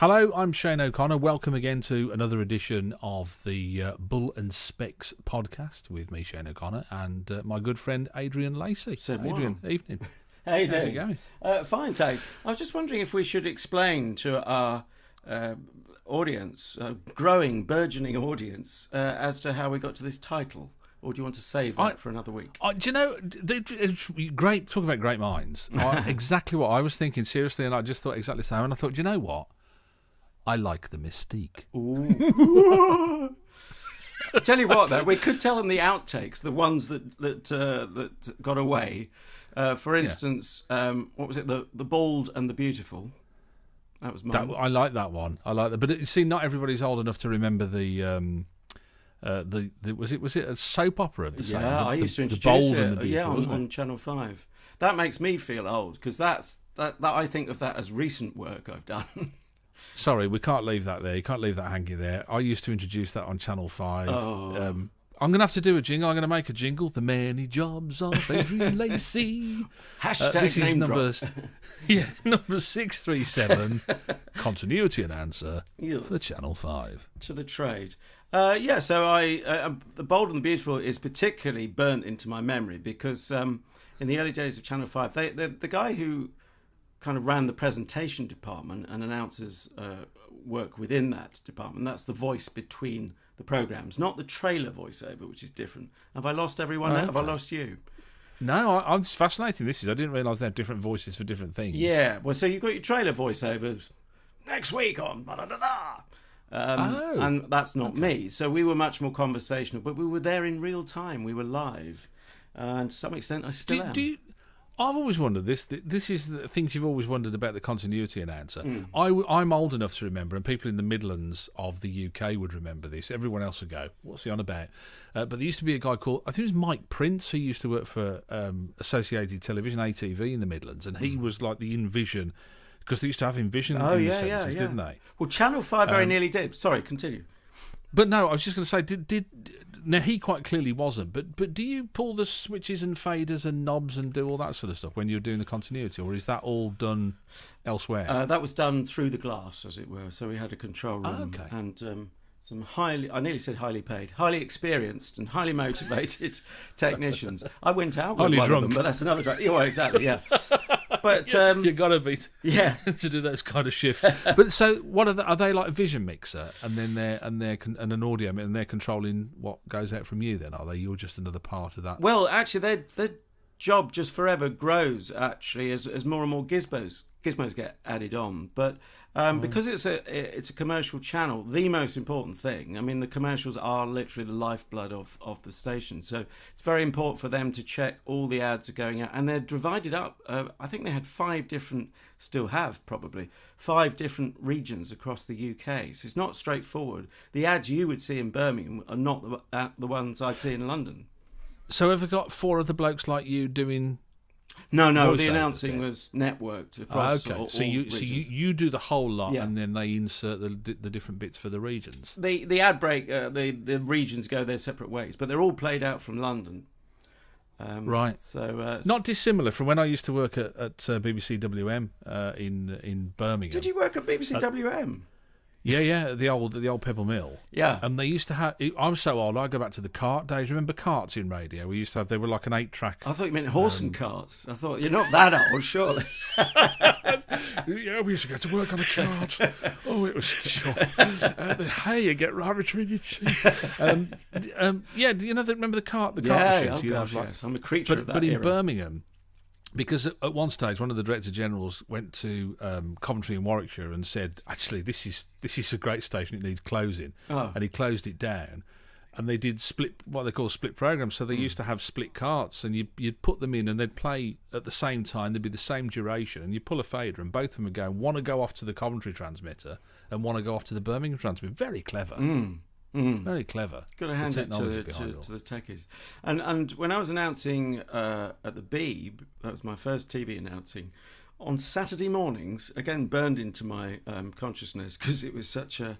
Hello, I'm Shane O'Connor. Welcome again to another edition of the Bull and Specs podcast with me, Shane O'Connor, and my good friend Adrian Lacey. Adrian, evening. How you doing? How's it going? Fine, thanks. I was just wondering if we should explain to our audience, growing, burgeoning audience, as to how we got to this title. Or do you want to save that for another week? Do you know, great, talking about great minds, exactly what I was thinking, seriously, and I just thought exactly the same, and I thought, do you know what? I like the mystique. Ooh. I tell you what, though, we could tell them the outtakes, the ones that got away. For instance, what was it? The Bald and the Beautiful. That was mine. I like that one. I like that, but see, not everybody's old enough to remember the was it a soap opera? I used to introduce it. On Channel 5. That makes me feel old because that I think of that as recent work I've done. Sorry, we can't leave that there. You can't leave that hanging there. I used to introduce that on Channel 5. Oh. I'm going to have to do a jingle. I'm going to make a jingle. The many jobs of Adrian Lacey. Hashtag this name is drop. number 637. Continuity and answer for Channel 5. To the trade. So The Bold and the Beautiful is particularly burnt into my memory because in the early days of Channel 5, the guy who kind of ran the presentation department and announcers work within that department, that's the voice between the programmes, not the trailer voiceover, which is different. Have I lost everyone now? Okay. Have I lost you? No, I'm just fascinating. I didn't realise they had different voices for different things. Yeah, well, so you've got your trailer voiceovers next week on da-da-da-da. And that's not me. So we were much more conversational, but we were there in real time. We were live. And to some extent, I still am. I've always wondered this. This is the things you've always wondered about the continuity announcer. I'm old enough to remember, and people in the Midlands of the UK would remember this. Everyone else would go, what's he on about? But there used to be a guy called, I think it was Mike Prince, who used to work for Associated Television, ATV in the Midlands, and he was like the InVision, because they used to have InVision in the 70s, didn't they? Well, Channel 5 very nearly did. Sorry, continue. But no, I was just going to say, now he quite clearly wasn't, but do you pull the switches and faders and knobs and do all that sort of stuff when you're doing the continuity, or is that all done elsewhere? That was done through the glass, as it were. So we had a control room and some I nearly said highly paid, highly experienced and highly motivated technicians. I went out with one of them, but that's another drug. Yeah, well, exactly, yeah. But you got to be to do those kind of shifts. But so, what are they like a vision mixer, and then they're an audio, and they're controlling what goes out from you? Then are they? You're just another part of that. Well, actually, their job just forever grows. Actually, as more and more gizmos get added on, but because it's a commercial channel, the most important thing. I mean, the commercials are literally the lifeblood of the station. So it's very important for them to check all the ads are going out, and they're divided up. I think they had 5 different regions across the UK. So it's not straightforward. The ads you would see in Birmingham are not the ones I'd see in London. So have we got 4 other blokes like you doing? No. The announcing was networked across. Okay, so you do the whole lot, and then they insert the different bits for the regions. The ad break, the regions go their separate ways, but they're all played out from London. Right. So not dissimilar from when I used to work at BBC WM in Birmingham. Did you work at BBC WM? Yeah, the old Pebble Mill. Yeah. And they used to have. I'm so old. I go back to the cart days. Remember carts in radio? We used to have. They were like an 8-track. I thought you meant horse and carts. I thought you're not that old, surely. Yeah, we used to go to work on a cart. Oh, it was tough. The hay you get rather really cheap. Yeah, do you remember the cart? The cart machines. Yes. I'm a creature of that But in era. Birmingham. Because at one stage, one of the Director Generals went to Coventry in Warwickshire and said, "Actually, this is a great station. It needs closing," and he closed it down. And they did what they call split programs. So they used to have split carts, and you'd put them in, and they'd play at the same time. They'd be the same duration, and you pull a fader, and both of them would go. Want to go off to the Coventry transmitter, and want to go off to the Birmingham transmitter. Very clever. Very clever. Got to hand it to the techies. And when I was announcing at the Beeb, that was my first TV announcing, on Saturday mornings, again burned into my consciousness because it was such a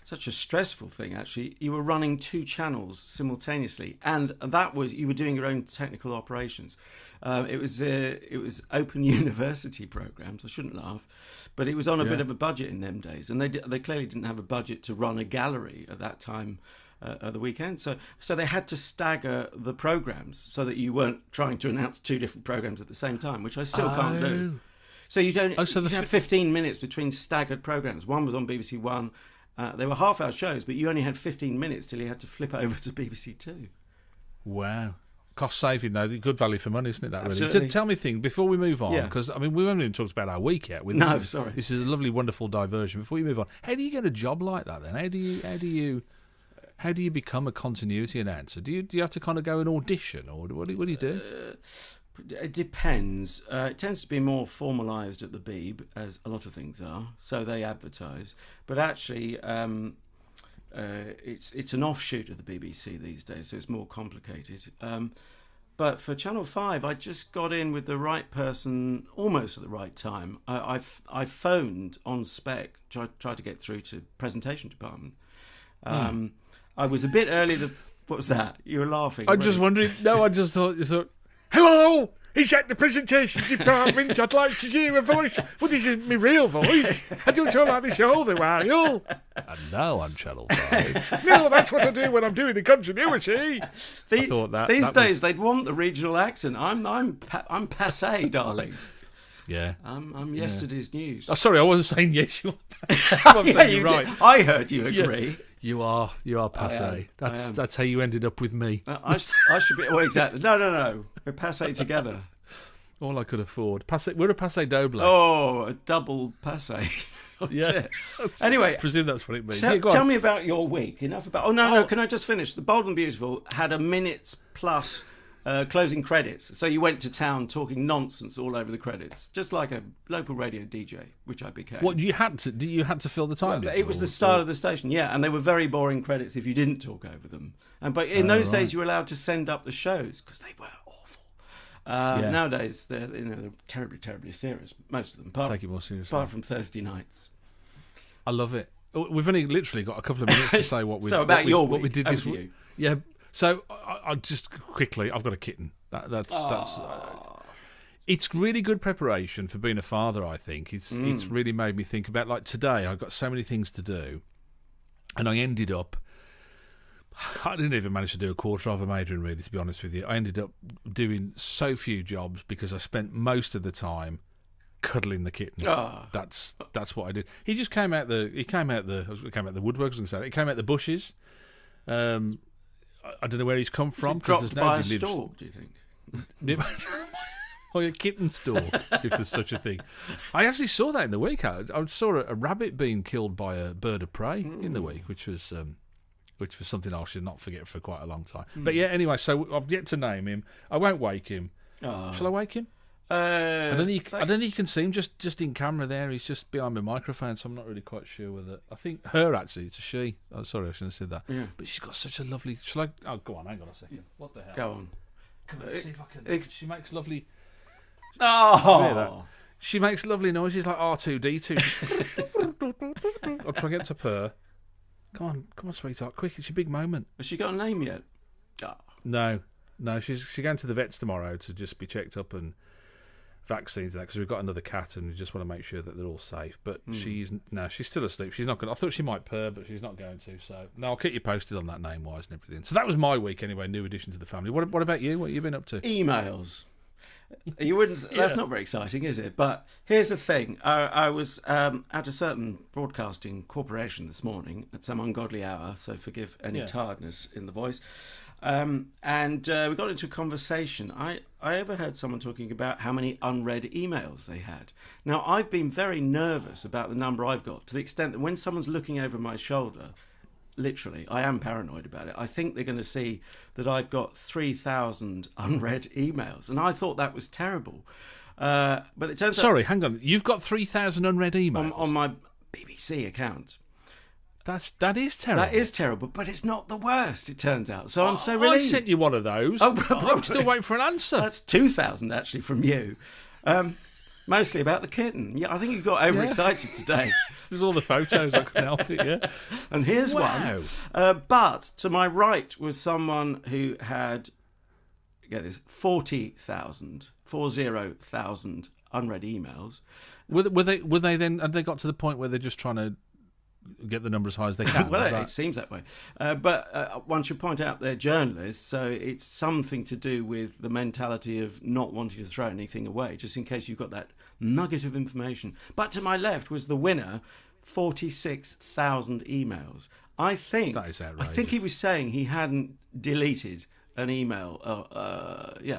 such a stressful thing. Actually, you were running 2 channels simultaneously, and that was you were doing your own technical operations. It was open university programs. I shouldn't laugh, but it was on a bit of a budget in them days, and they clearly didn't have a budget to run a gallery at that time. At the weekend, so they had to stagger the programs so that you weren't trying to announce 2 different programs at the same time, which I still can't do. So you don't. You have 15 minutes between staggered programs. One was on BBC One. They were half-hour shows, but you only had 15 minutes till you had to flip over to BBC Two. Wow. Cost saving though, good value for money, isn't it? That really. Absolutely. Tell me a thing before we move on, because I mean we haven't even talked about our week yet. Sorry. This is a lovely, wonderful diversion. Before we move on, how do you get a job like that? Then how do you become a continuity announcer? Do you have to kind of go and audition, or what do you do? It depends. It tends to be more formalised at the Beeb, as a lot of things are. So they advertise, but actually, it's an offshoot of the BBC these days, so it's more complicated. But for Channel 5, I just got in with the right person almost at the right time. I phoned on spec, tried to get through to presentation department. I was a bit early to... What was that? You were laughing. I'm just wondering... No, I just thought... You thought, hello! Is that the presentation department? I'd like to hear a voice. Well, this is my real voice. I don't talk like this all the while. And now on Channel 5. No, that's what I do when I'm doing the continuity. I thought that. These days, they'd want the regional accent. I'm passé, darling. Yeah. I'm yesterday's news. Oh, sorry, I wasn't saying yes. You're right. I heard you agree. Yeah. You are passé. That's how you ended up with me. I should be. Well, exactly. No. We're passé together. All I could afford. Passé. We're a passé double. Oh, a double passé. Yeah. Anyway, I presume that's what it means. Tell me about your week. Enough about. Oh no. Can I just finish? The Bold and Beautiful had a minute plus closing credits. So you went to town talking nonsense all over the credits, just like a local radio DJ, which I became. What you had to fill the time? Well, it was the style of the station, yeah, and they were very boring credits if you didn't talk over them. But in those days, you were allowed to send up the shows because they were awful. Nowadays, they're terribly, terribly serious. Most of them, take it more seriously. Apart from Thursday nights. I love it. We've only literally got a couple of minutes to say what we what we did this week. Yeah. So I just quickly, I've got a kitten. That's it's really good preparation for being a father. I think it's really made me think about, like, today. I've got so many things to do, and I ended up. I didn't even manage to do a quarter of a majoring, really, to be honest with you. I ended up doing so few jobs because I spent most of the time cuddling the kitten. That's what I did. He just came out the woodwork. I was going to say it came out the bushes. I don't know where he's come from. Dropped by a stork, do you think? Or a kitten store, if there's such a thing. I actually saw that in the week. I saw a rabbit being killed by a bird of prey in the week, which was something I should not forget for quite a long time. But yeah, anyway, so I've yet to name him. I won't wake him. Shall I wake him? I don't think you can see him just in camera there. He's just behind the microphone, so I'm not really quite sure whether. I think her, actually, it's a she. Oh, sorry, I shouldn't have said that. Yeah. But she's got such a lovely. Shall I? Oh, go on, hang on a second. What the hell? Go on. Come on, see if I can. She makes lovely. Oh. She makes lovely noises like R2D2. I'll try and get to purr. Come on, sweetheart, quick! It's your big moment. Has she got a name yet? Oh. No. She's going to the vets tomorrow to just be checked up and vaccines and that, because we've got another cat and we just want to make sure that they're all safe. But she's still asleep. She's not going. I thought she might purr, but she's not going to. So no, I'll keep you posted on that name wise and everything. So that was my week anyway. New addition to the family. What about you? What have you been up to? Emails. You wouldn't. That's not very exciting, is it? But here's the thing. I was at a certain broadcasting corporation this morning at some ungodly hour, so forgive any tiredness in the voice. And we got into a conversation. I overheard someone talking about how many unread emails they had. Now, I've been very nervous about the number I've got, to the extent that when someone's looking over my shoulder, literally, I am paranoid about it. I think they're going to see that I've got 3,000 unread emails, and I thought that was terrible. But it turns out... Sorry, hang on. You've got 3,000 unread emails? On my BBC account. That is terrible. That is terrible, but it's not the worst, it turns out. So I'm so relieved. I sent you one of those. I'm still waiting for an answer. That's 2,000, actually, from you. Mostly about the kitten. Yeah, I think you got overexcited today. There's all the photos, I couldn't help it, yeah. And here's one. But to my right was someone who had, get this, 40,000 unread emails. Were they then, had they got to the point where they're just trying to get the number as high as they can? Well, it seems that way. But one should point out they're journalists, so it's something to do with the mentality of not wanting to throw anything away, just in case you've got that nugget of information. But to my left was the winner, 46,000 emails. I think that is outrageous. I think he was saying he hadn't deleted an email,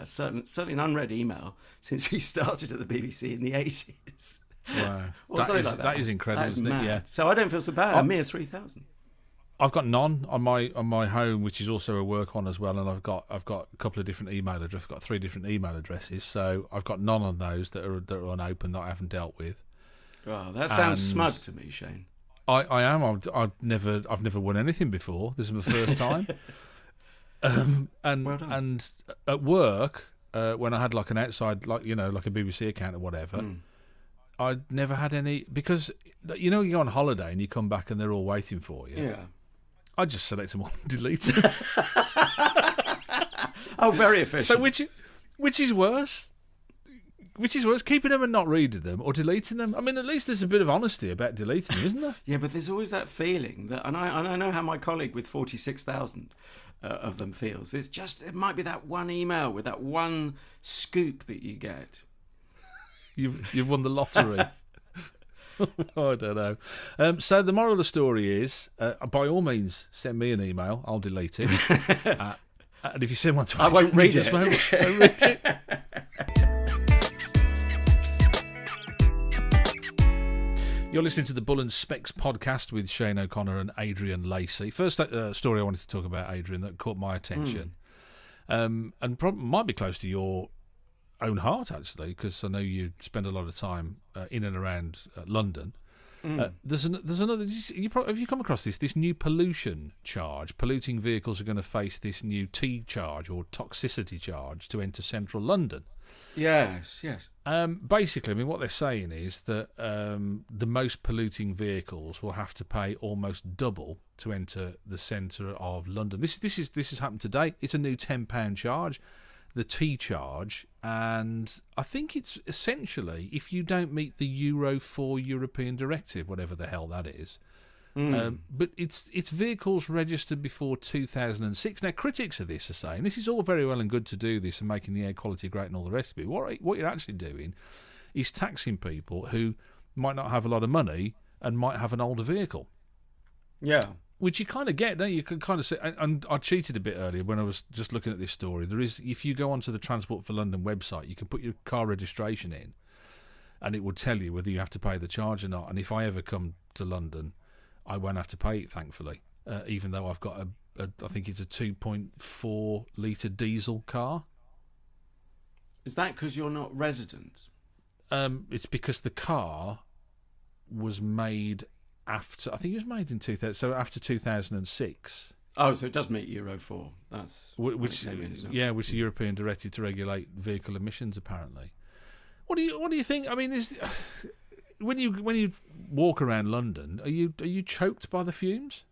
certainly an unread email, since he started at the BBC in the 80s. Wow, that is incredible, that is isn't mad. it? Yeah. So I don't feel so bad. A mere 3,000. I've got none on my home, which is also a work one as well, and I've got a couple of different email addresses. I've got 3 different email addresses, so I've got none on those that are unopened that I haven't dealt with. Oh, that sounds smug to me, Shane. I am. I've never won anything before. This is my first time. And at work, when I had like an outside, like a BBC account or whatever. I'd never had any, because you go on holiday and you come back and they're all waiting for you. Yeah. I just select them all and delete them. Oh, very efficient. So which is worse? Which is worse, keeping them and not reading them, or deleting them? I mean, at least there's a bit of honesty about deleting them, isn't there? Yeah, but there's always that feeling that, and I know how my colleague with 46,000 of them feels. It might be that one email with that one scoop that you get. You've won the lottery. I don't know. So the moral of the story is, by all means, send me an email. I'll delete it. And if you send one to me, I won't read it. Won't read it. You're listening to the Bull and Specs podcast with Shane O'Connor and Adrian Lacey. First story I wanted to talk about, Adrian, that caught my attention, and might be close to your own heart, actually, because I know you spend a lot of time in and around London. There's another. Have you come across this new pollution charge? Polluting vehicles are going to face this new T charge or toxicity charge to enter central London. Yes. Basically, I mean, what they're saying is that the most polluting vehicles will have to pay almost double to enter the centre of London. This has happened today. It's a new £10 charge, the T charge, and I think it's essentially if you don't meet the Euro 4 European Directive, whatever the hell that is. But it's vehicles registered before 2006. Now, critics of this are saying this is all very well and good to do this and making the air quality great and all the rest of it. What you're actually doing is taxing people who might not have a lot of money and might have an older vehicle. Yeah. Which you kind of get, don't you? You can kind of say, and I cheated a bit earlier when I was just looking at this story. There is, if you go onto the Transport for London website, you can put your car registration in, and it will tell you whether you have to pay the charge or not. And if I ever come to London, I won't have to pay it, thankfully, even though I've got I think it's a 2.4 litre diesel car. Is that because you're not resident? It's because the car was made after, I think it was made in 2000, so after 2006. Oh, so it does meet Euro 4. That's which the European Directive to regulate vehicle emissions, apparently. What do you think? I mean, when you walk around London, are you choked by the fumes?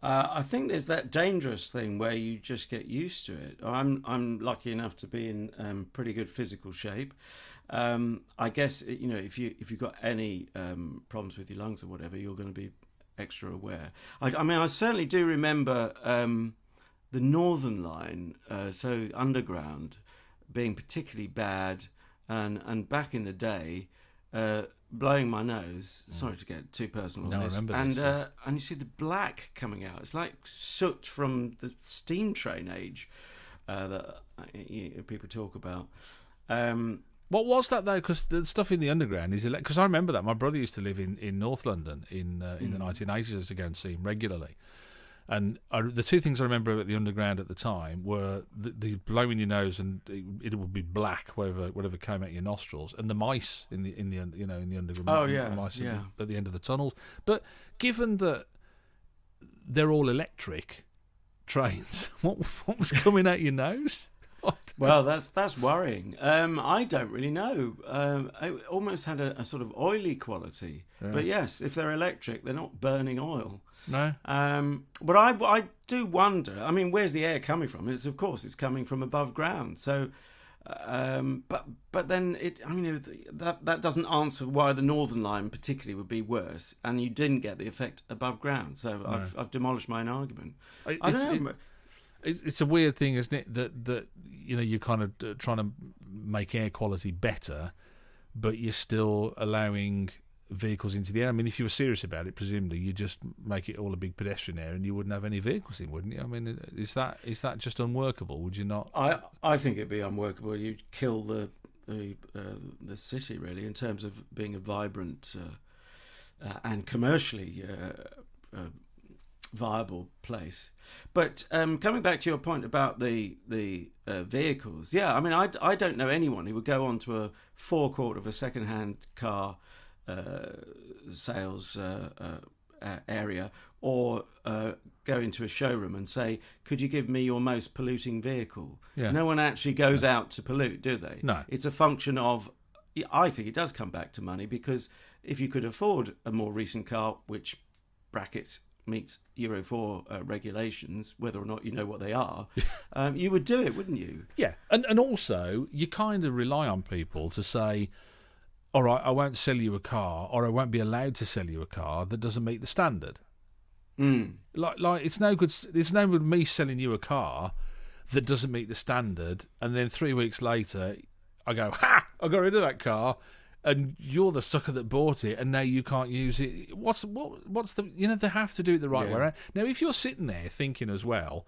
I think there's that dangerous thing where you just get used to it. I'm lucky enough to be in pretty good physical shape. I guess if you've got any problems with your lungs or whatever, you're going to be extra aware. I mean, I certainly do remember the Northern Line, so Underground, being particularly bad, and back in the day. Blowing my nose. Sorry to get too personal on this. I remember this. And you see the black coming out. It's like soot from the steam train age that people talk about. What was that though? Because the stuff in the Underground is because I remember that my brother used to live in North London in the 1980s. I used to go and see him regularly. And the two things I remember about the Underground at the time were the blowing your nose and it would be black whatever came out your nostrils, and the mice in the Underground. Oh yeah, the mice yeah. At the end of the tunnels. But given that they're all electric trains, what was coming out your nose? Well, that's worrying. I don't really know. It almost had a sort of oily quality. Yeah. But yes, if they're electric, they're not burning oil. No. But I do wonder. I mean, where's the air coming from? Of course, it's coming from above ground. So, but then that doesn't answer why the Northern Line particularly would be worse, and you didn't get the effect above ground. So no. I've demolished my own argument. I don't know. It's a weird thing, isn't it? That you're kind of trying to make air quality better, but you're still allowing vehicles into the air. I mean, if you were serious about it, presumably you'd just make it all a big pedestrian area and you wouldn't have any vehicles in, wouldn't you? I mean, is that just unworkable? Would you not? I think it'd be unworkable. You'd kill the city, really, in terms of being a vibrant and commercially viable place. But coming back to your point about the vehicles, yeah, I mean, I don't know anyone who would go onto a forecourt of a second-hand car sales area, or go into a showroom and say, could you give me your most polluting vehicle? Yeah. No one actually goes out to pollute, do they? No. It's a function of, I think it does come back to money, because if you could afford a more recent car, which brackets meets Euro 4 regulations, whether or not you know what they are, you would do it, wouldn't you? Yeah, and also you kind of rely on people to say, all right, I won't sell you a car, or I won't be allowed to sell you a car that doesn't meet the standard. Like it's no good. It's no good me selling you a car that doesn't meet the standard, and then 3 weeks later, I go, ha! I got rid of that car, and you're the sucker that bought it, and now you can't use it. What's the? They have to do it the right way around. Now, if you're sitting there thinking as well,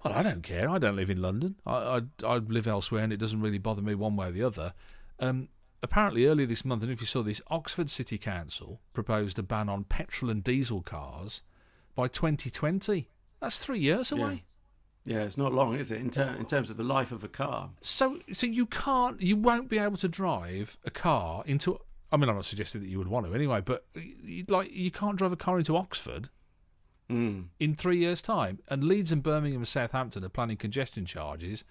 I don't care. I don't live in London. I live elsewhere, and it doesn't really bother me one way or the other. Apparently, earlier this month, I don't know if you saw this, Oxford City Council proposed a ban on petrol and diesel cars by 2020. That's 3 years away. Yeah, it's not long, is it, in terms of the life of a car? So you won't be able to drive a car into. I mean, I'm not suggesting that you would want to anyway, but you can't drive a car into Oxford in 3 years' time. And Leeds and Birmingham and Southampton are planning congestion charges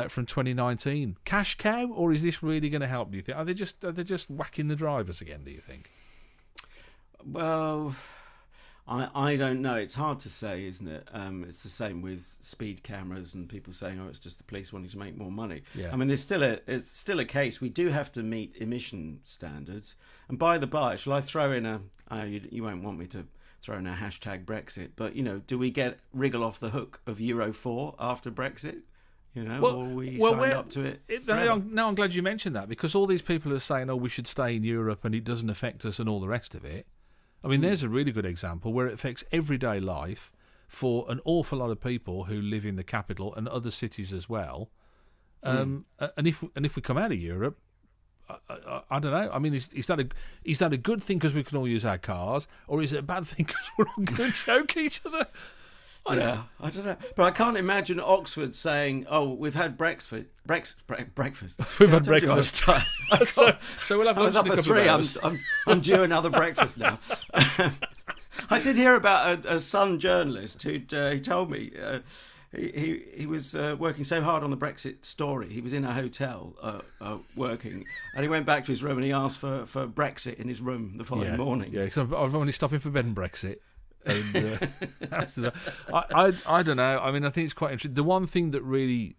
from 2019. Cash cow, or is this really going to help? Do you think? Are they just whacking the drivers again? Do you think? Well, I don't know. It's hard to say, isn't it? It's the same with speed cameras and people saying, "Oh, it's just the police wanting to make more money." Yeah. I mean, it's still a case. We do have to meet emission standards. And by the by, shall I throw in you won't want me to throw in a hashtag Brexit, but do we wriggle off the hook of Euro 4 after Brexit? Or we signed up to it. Now I'm glad you mentioned that, because all these people are saying, "Oh, we should stay in Europe and it doesn't affect us," and all the rest of it. I mean, there's a really good example where it affects everyday life for an awful lot of people who live in the capital and other cities as well. And if we come out of Europe, I don't know. I mean, is that a good thing because we can all use our cars, or is it a bad thing because we're all going to choke each other? I don't know. But I can't imagine Oxford saying, "Oh, we've had breakfast." We've had breakfast. So we'll have lunch in a couple of hours. I'm due another breakfast now. I did hear about a Sun journalist who told me he was working so hard on the Brexit story. He was in a hotel working, and he went back to his room and he asked for Brexit in his room the following morning. Yeah, because I've only stopping for bed and Brexit. And after that, I don't know. I mean, I think it's quite interesting. The one thing that really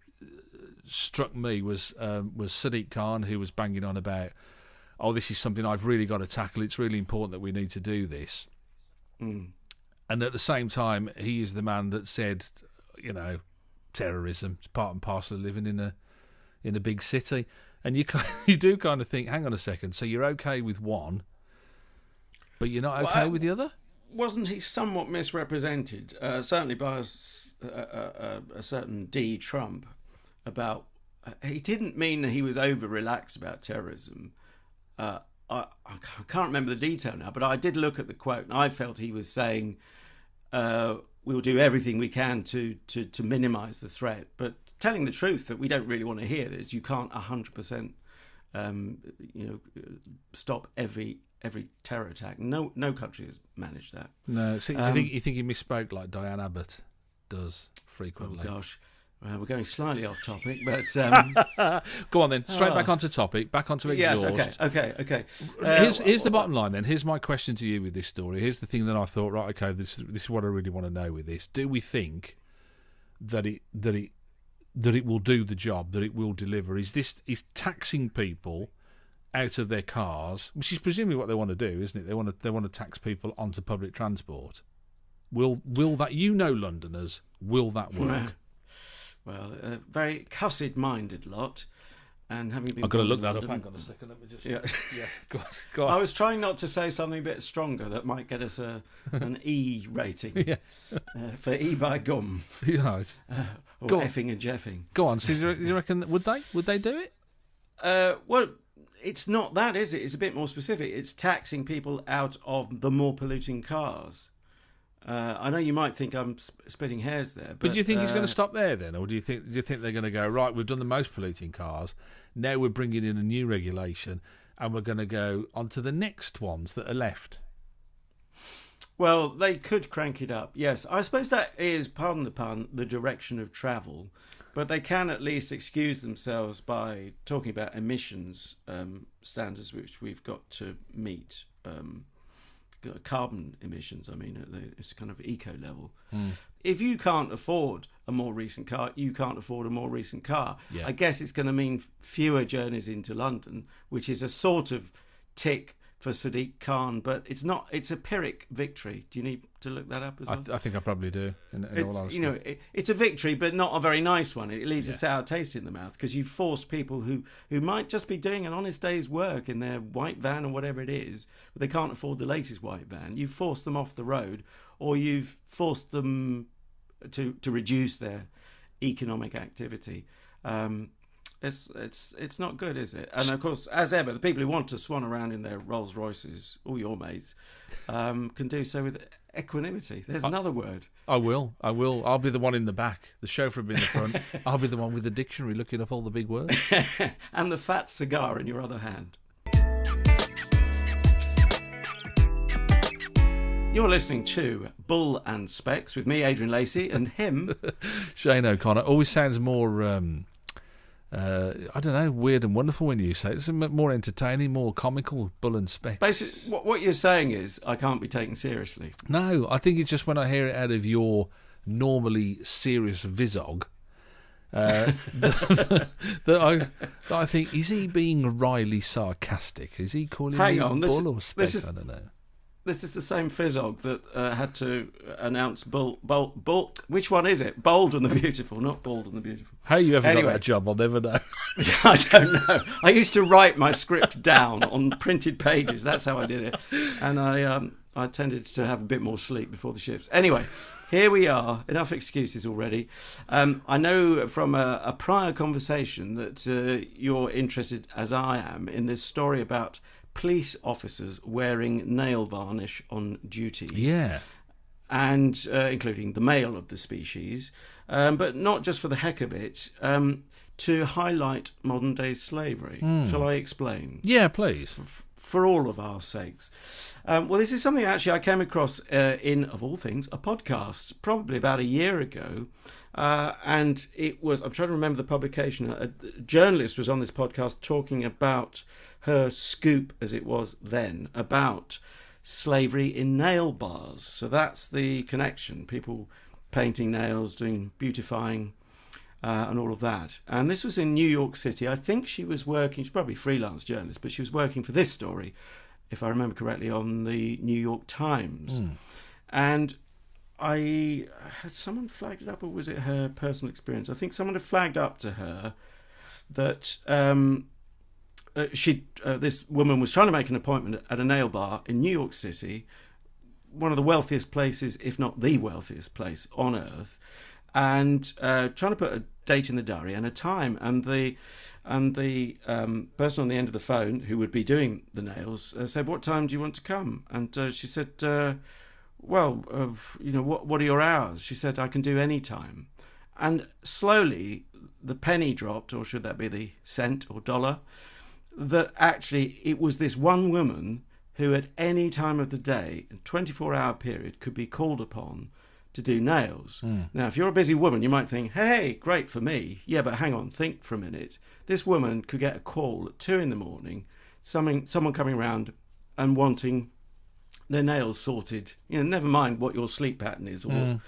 struck me was Sadiq Khan, who was banging on about, "Oh, this is something I've really got to tackle. It's really important that we need to do this." And at the same time, he is the man that said, terrorism is part and parcel of living in a big city. And you do kind of think, hang on a second. So you're okay with one, but you're not okay with the other? Wasn't he somewhat misrepresented, certainly by a certain D. Trump, about... he didn't mean that he was over-relaxed about terrorism. I can't remember the detail now, but I did look at the quote, and I felt he was saying, we'll do everything we can to minimise the threat. But telling the truth that we don't really want to hear is you can't 100% stop every terror attack. No country has managed that. No, so you think he misspoke like Diane Abbott does frequently? Oh gosh, We're going slightly off topic, but go on then. Straight back onto topic. Back onto exhaust. Yes. Okay. Here's the bottom line. Then here's my question to you with this story. Here's the thing that I thought. Right. Okay. This is what I really want to know with this. Do we think that it will do the job? That it will deliver? Is taxing people out of their cars, which is presumably what they want to do, isn't it? They want to tax people onto public transport. Will that, Londoners, will that work? Well, a very cussed-minded lot, and having been... I've got to look that up. Hang on a second. Let me just... Yeah. Go on. I was trying not to say something a bit stronger that might get us an E rating. For E by gum. Yeah. Or effing and jeffing. Go on. So you reckon, would they do it? Well, it's not that, is it? It's a bit more specific. It's taxing people out of the more polluting cars. I know you might think I'm splitting hairs there, but do you think he's going to stop there then, or do you think they're going to go, right? We've done the most polluting cars. Now we're bringing in a new regulation, and we're going to go on to the next ones that are left. Well, they could crank it up. Yes, I suppose that is, pardon the pun, the direction of travel. But they can at least excuse themselves by talking about emissions standards, which we've got to meet. Carbon emissions, I mean, it's kind of eco level. If you can't afford a more recent car, you can't afford a more recent car. Yeah. I guess it's going to mean fewer journeys into London, which is a sort of tick for Sadiq Khan, but it's not. It's a Pyrrhic victory. Do you need to look that up as well? I think I probably do. In all honesty, it's a victory, but not a very nice one. It leaves a sour taste in the mouth because you've forced people who might just be doing an honest day's work in their white van or whatever it is, but they can't afford the latest white van. You've forced them off the road, or you've forced them to reduce their economic activity. It's not good, is it? And of course, as ever, the people who want to swan around in their Rolls Royces, all your mates, can do so with equanimity. There's another word. I will. I'll be the one in the back. The chauffeur will be in the front. I'll be the one with the dictionary looking up all the big words. And the fat cigar in your other hand. You're listening to Bull and Specs with me, Adrian Lacey, and him, Shane O'Connor. Always sounds more... I don't know, weird and wonderful when you say it. It's more entertaining, more comical, Bull and Specs. Basically, what you're saying is I can't be taken seriously. No, I think it's just when I hear it out of your normally serious visog that I think, is he being wryly sarcastic? Is he calling me Bull or Specs? I don't know. This is the same Fizzog that had to announce Bull. Which one is it? Bold and the Beautiful, not Bald and the Beautiful. How you ever got that job, I'll never know. I don't know. I used to write my script down on printed pages. That's how I did it. And I tended to have a bit more sleep before the shifts. Anyway, here we are. Enough excuses already. I know from a prior conversation that you're interested, as I am, in this story about police officers wearing nail varnish on duty. Yeah. And including the male of the species, but not just for the heck of it, to highlight modern day slavery. Shall I explain? Yeah, please. For all of our sakes. Well, this is something actually I came across in, of all things, a podcast probably about a year ago. And it was, I'm trying to remember the publication, a journalist was on this podcast talking about her scoop, as it was then, about slavery in nail bars. So that's the connection. People painting nails, doing beautifying, and all of that. And this was in New York City. I think she was working, she's probably a freelance journalist, but she was working for this story, if I remember correctly, on the New York Times. And I had someone flagged it up, or was it her personal experience? I think someone had flagged up to her that this woman was trying to make an appointment at a nail bar in New York City, one of the wealthiest places, if not the wealthiest place on earth, and trying to put a date in the diary and a time. And the person on the end of the phone who would be doing the nails said, "What time do you want to come?" And she said, "Well, what are your hours?" She said, "I can do any time." And slowly the penny dropped, or should that be the cent or dollar, that actually it was this one woman who at any time of the day, a 24-hour period, could be called upon to do nails. Now, if you're a busy woman, you might think, hey, great for me. Yeah, but hang on, think for a minute. This woman could get a call at 2 a.m, someone coming around and wanting their nails sorted. Never mind what your sleep pattern is, or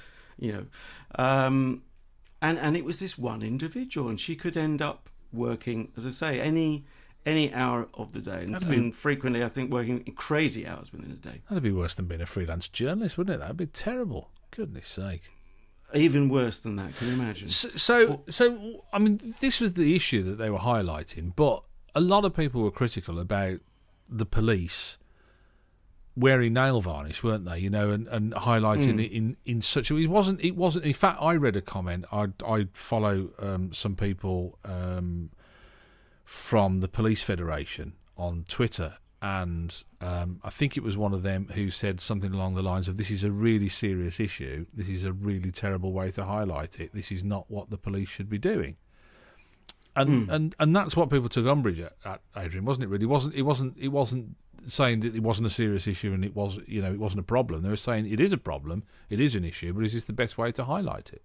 and it was this one individual, and she could end up working, as I say, any hour of the day, and frequently, I think, working crazy hours within a day. That'd be worse than being a freelance journalist, wouldn't it? That'd be terrible. Goodness sake. Even worse than that, can you imagine? So, I mean, this was the issue that they were highlighting, but a lot of people were critical about the police wearing nail varnish, weren't they? And highlighting it in such a... It wasn't. In fact, I read a comment. I follow some people from the Police Federation on Twitter, and I think it was one of them who said something along the lines of, this is a really serious issue, this is a really terrible way to highlight it, this is not what the police should be doing. And that's what people took umbrage at, Adrian, wasn't it? Really, it wasn't saying that it wasn't a serious issue and it wasn't a problem. They were saying it is a problem, it is an issue, but is this the best way to highlight it?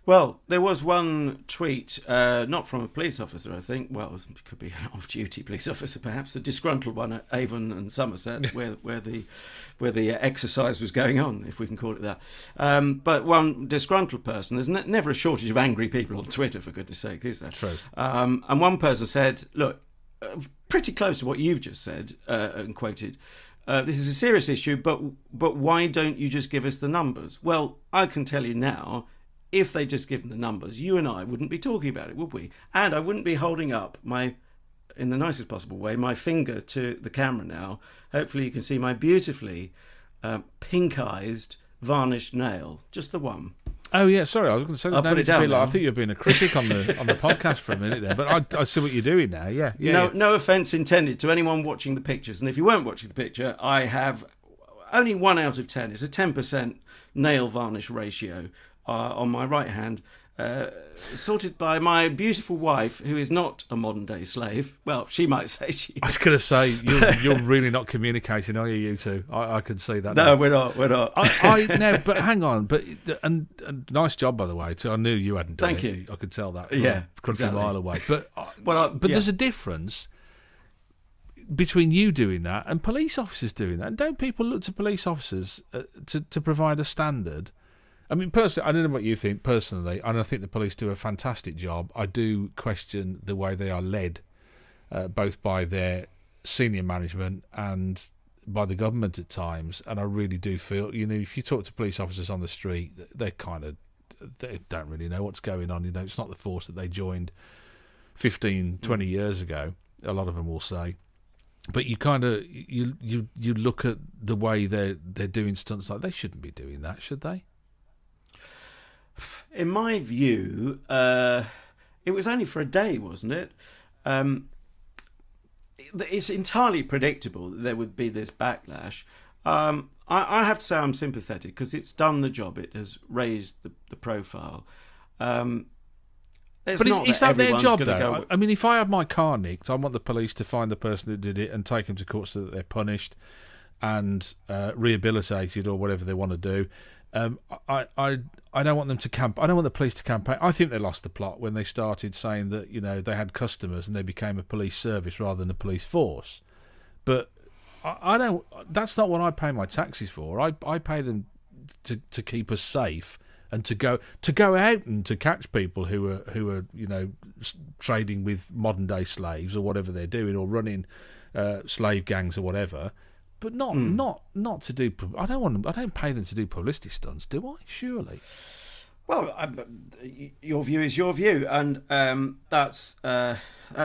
Well, there was one tweet, not from a police officer, I think. Well, it could be an off-duty police officer, perhaps, a disgruntled one at Avon and Somerset, where the exercise was going on, if we can call it that. But one disgruntled person. There's never a shortage of angry people on Twitter, for goodness' sake, is there? True. And one person said, "Look, pretty close to what you've just said," and quoted. This is a serious issue, but why don't you just give us the numbers? Well, I can tell you now. If they'd just given the numbers, you and I wouldn't be talking about it, would we? And I wouldn't be holding up in the nicest possible way, my finger to the camera now. Hopefully you can see my beautifully pink-eyed varnished nail. Just the one. Oh, yeah, sorry, I was going to say, I think you were being a critic on the podcast for a minute there, but I see what you're doing now, yeah. No offence intended to anyone watching the pictures. And if you weren't watching the picture, I have only 1 out of 10. It's a 10% nail varnish ratio. On my right hand, sorted by my beautiful wife, who is not a modern-day slave. Well, she might say she is. I was going to say, you're really not communicating, are you two? I can see that. No, we're not. No, but hang on. And nice job, by the way. I knew you hadn't done it. Thank you. I could tell that from a country mile away. But there's a difference between you doing that and police officers doing that. And don't people look to police officers to provide a standard? I mean, personally, I don't know what you think, personally, and I think the police do a fantastic job. I do question the way they are led, both by their senior management and by the government at times, and I really do feel, if you talk to police officers on the street, they don't really know what's going on. It's not the force that they joined 15, 20 years ago, a lot of them will say. But you you look at the way they're doing stunts, like they shouldn't be doing that, should they? In my view, it was only for a day, wasn't it? It's entirely predictable that there would be this backlash. I have to say I'm sympathetic because it's done the job. It has raised the profile. But is that their job, though? I mean, if I have my car nicked, I want the police to find the person that did it and take them to court so that they're punished and rehabilitated or whatever they want to do. I don't want them to camp. I don't want the police to campaign. I think they lost the plot when they started saying that they had customers and they became a police service rather than a police force. But I don't. That's not what I pay my taxis for. I pay them to keep us safe and to go out and to catch people who are trading with modern day slaves or whatever they're doing, or running slave gangs or whatever. But not to do. I don't pay them to do publicity stunts, do I? Surely. Well, your view is your view, and that's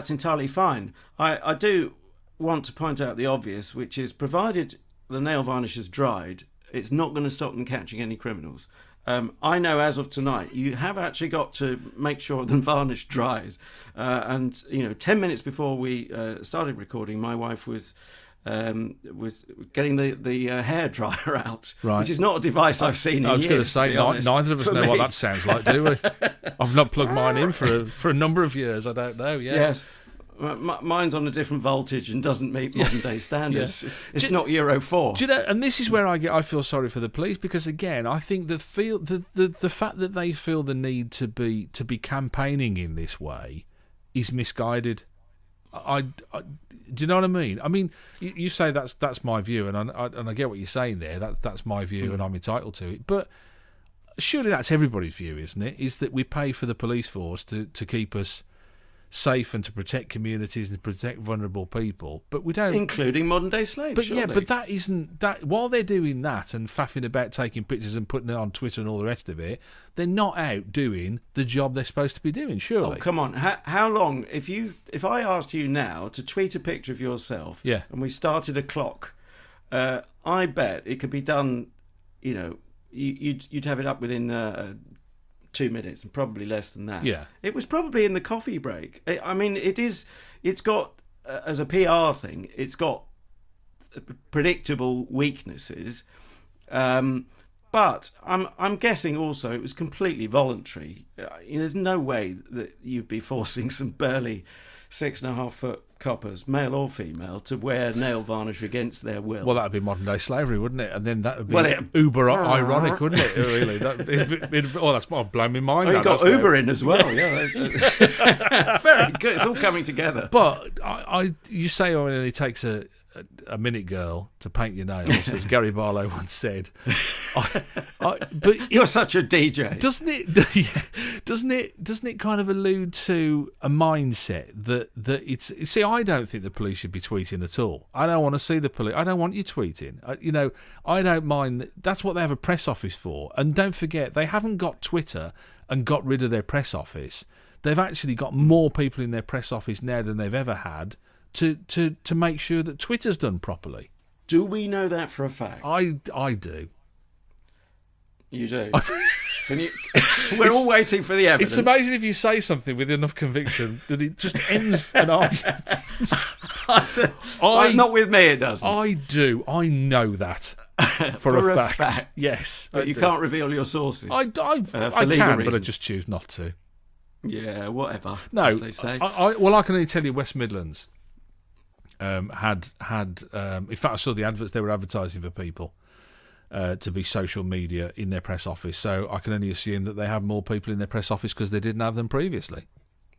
entirely fine. I do want to point out the obvious, which is, provided the nail varnish has dried, it's not going to stop them catching any criminals. I know as of tonight, you have actually got to make sure the varnish dries. And 10 minutes before we started recording, my wife was getting the hair dryer out, right, which is not a device I've seen in years. I was going to say, neither of us know what that sounds like, do we? I've not plugged mine in for a number of years. I don't know. Yeah. Yes. Mine's on a different voltage and doesn't meet modern day standards. Yeah. It's not Euro 4. Do you know, and this is where I feel sorry for the police, because again, I think the fact that they feel the need to be campaigning in this way is misguided. Do you know what I mean? I mean, you say that's my view, and I get what you're saying there. That's my view, and I'm entitled to it. But surely that's everybody's view, isn't it? Is that we pay for the police force to keep us safe and to protect communities and protect vulnerable people, but we don't, including modern day slaves. But surely. yeah, but that isn't that. While they're doing that and faffing about taking pictures and putting it on Twitter and all the rest of it, they're not out doing the job they're supposed to be doing. Surely. Oh, come on! How long? If I asked you now to tweet a picture of yourself, yeah, and we started a clock, I bet it could be done. You know, you'd have it up within 2 minutes, and probably less than that. Yeah, it was probably in the coffee break. I mean, it's got as a PR thing, it's got predictable weaknesses, but I'm guessing also it was completely voluntary. There's no way that you'd be forcing some burly 6.5 foot coppers, male or female, to wear nail varnish against their will. Well, that would be modern day slavery, wouldn't it? And then that would be uber ironic, wouldn't it? Really? That's blown my mind. Oh, you got Uber in as well. Yeah, very good. It's all coming together. But you say it only takes a minute, girl, to paint your nails, as Gary Barlow once said. But you're such a DJ. Doesn't it kind of allude to a mindset that it's? See, I don't think the police should be tweeting at all. I don't want to see the police. I don't want you tweeting. I don't mind. That's what they have a press office for. And don't forget, they haven't got Twitter and got rid of their press office. They've actually got more people in their press office now than they've ever had to make sure that Twitter's done properly. Do we know that for a fact? I do. You do. We're all waiting for the evidence. It's amazing if you say something with enough conviction that it just ends an argument. Not with me, it doesn't. I do. I know that for a fact. Yes. But you can't reveal your sources. I can, reasons. But I just choose not to. Yeah, whatever. No, as they say. I can only tell you West Midlands had in fact, I saw the adverts. They were advertising for people to be social media in their press office, so I can only assume that they have more people in their press office because they didn't have them previously.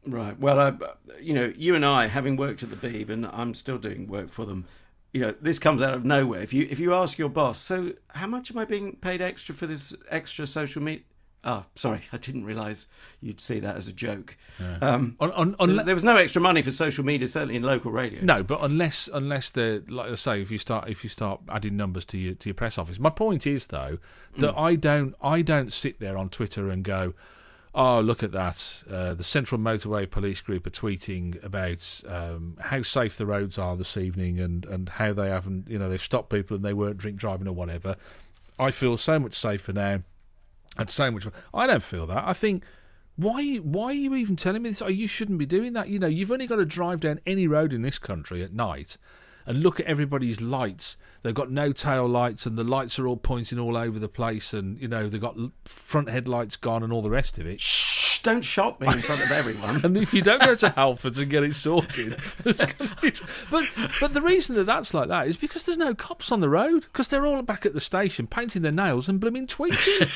Right. Well, you and I, having worked at the Beeb, and I'm still doing work for them, this comes out of nowhere. If you ask your boss, so how much am I being paid extra for this extra social media? Oh, sorry, I didn't realise you'd see that as a joke. Yeah. There was no extra money for social media, certainly in local radio. No, but unless they're, like I say, if you start adding numbers to your press office. My point is though that I don't sit there on Twitter and go, oh, look at that. The Central Motorway Police Group are tweeting about how safe the roads are this evening and how they haven't, they've stopped people and they weren't drink driving or whatever. I feel so much safer now. And so much. I don't feel that. I think, why are you even telling me this? Oh, you shouldn't be doing that. You've only got to drive down any road in this country at night and look at everybody's lights. They've got no tail lights and the lights are all pointing all over the place and, they've got front headlights gone and all the rest of it. Shh, don't shock me in front of everyone. And if you don't go to Halfords and get it sorted, but the reason that's like that is because there's no cops on the road, because they're all back at the station painting their nails and blooming tweeting.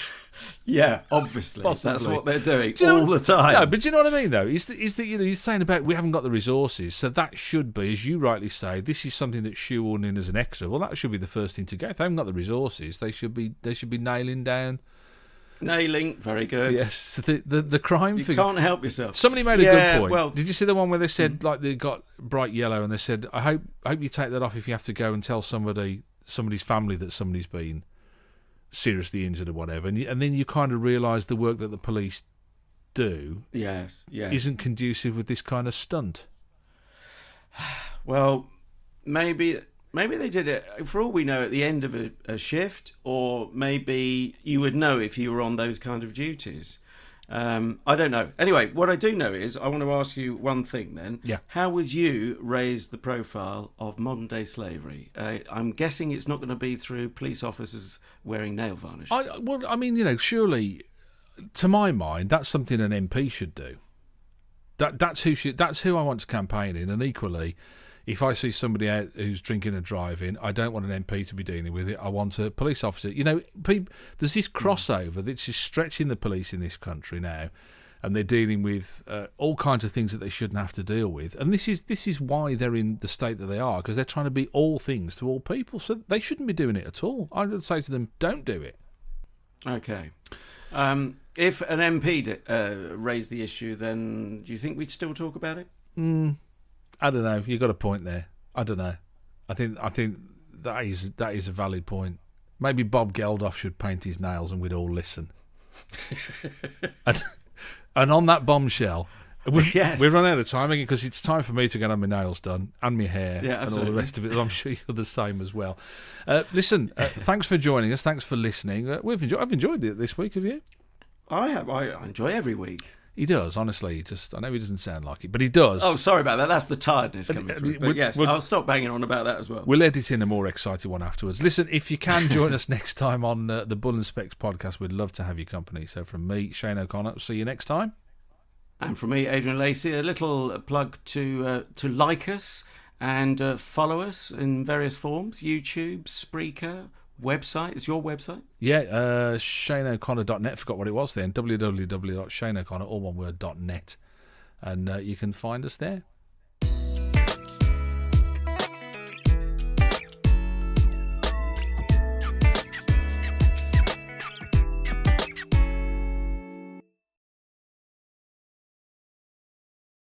Yeah, obviously. Possibly. That's what they're doing all the time. No, but do you know what I mean, though? Is that you're saying about we haven't got the resources, so that should be, as you rightly say, this is something that's shoehorned in as an extra. Well, that should be the first thing to go. If they haven't got the resources, they should be nailing down. Nailing, very good. Yes, the crime you figure. You can't help yourself. Somebody made a good point. Well, did you see the one where they said, like, they got bright yellow and they said, I hope you take that off if you have to go and tell somebody's family that somebody's been seriously injured or whatever, and then you kind of realise the work that the police do isn't conducive with this kind of stunt. Well, maybe they did it, for all we know, at the end of a shift, or maybe you would know if you were on those kind of duties. I don't know. Anyway, what I do know is, I want to ask you one thing then. Yeah. How would you raise the profile of modern-day slavery? I'm guessing it's not going to be through police officers wearing nail varnish. Surely, to my mind, that's something an MP should do. That's who I want to campaign in. And equally, if I see somebody out who's drinking and driving, I don't want an MP to be dealing with it. I want a police officer. There's this crossover that's just stretching the police in this country now, and they're dealing with all kinds of things that they shouldn't have to deal with. And this is why they're in the state that they are, because they're trying to be all things to all people. So they shouldn't be doing it at all. I would say to them, don't do it. Okay. If an MP raised the issue, then do you think we'd still talk about it? I don't know. You got a point there. I don't know. I think that is a valid point. Maybe Bob Geldof should paint his nails and we'd all listen. and on that bombshell, we've run out of time again, because it's time for me to get my nails done and my hair and all the rest of it. I'm sure you're the same as well. Listen, thanks for joining us. Thanks for listening. I've enjoyed it this week. Have you? I have. I enjoy every week. He does, honestly. I know he doesn't sound like it, but he does. Oh, sorry about that. That's the tiredness coming through. But yes, I'll stop banging on about that as well. We'll edit in a more exciting one afterwards. Listen, if you can join us next time on the Bull and Specs podcast, we'd love to have your company. So from me, Shane O'Connor, see you next time. And from me, Adrian Lacey, a little plug to like us and follow us in various forms: YouTube, Spreaker, website. It's your website? Yeah, ShaneO'Connor.net. Forgot what it was then. www.ShaneO'Connor, all one word, .net. And you can find us there.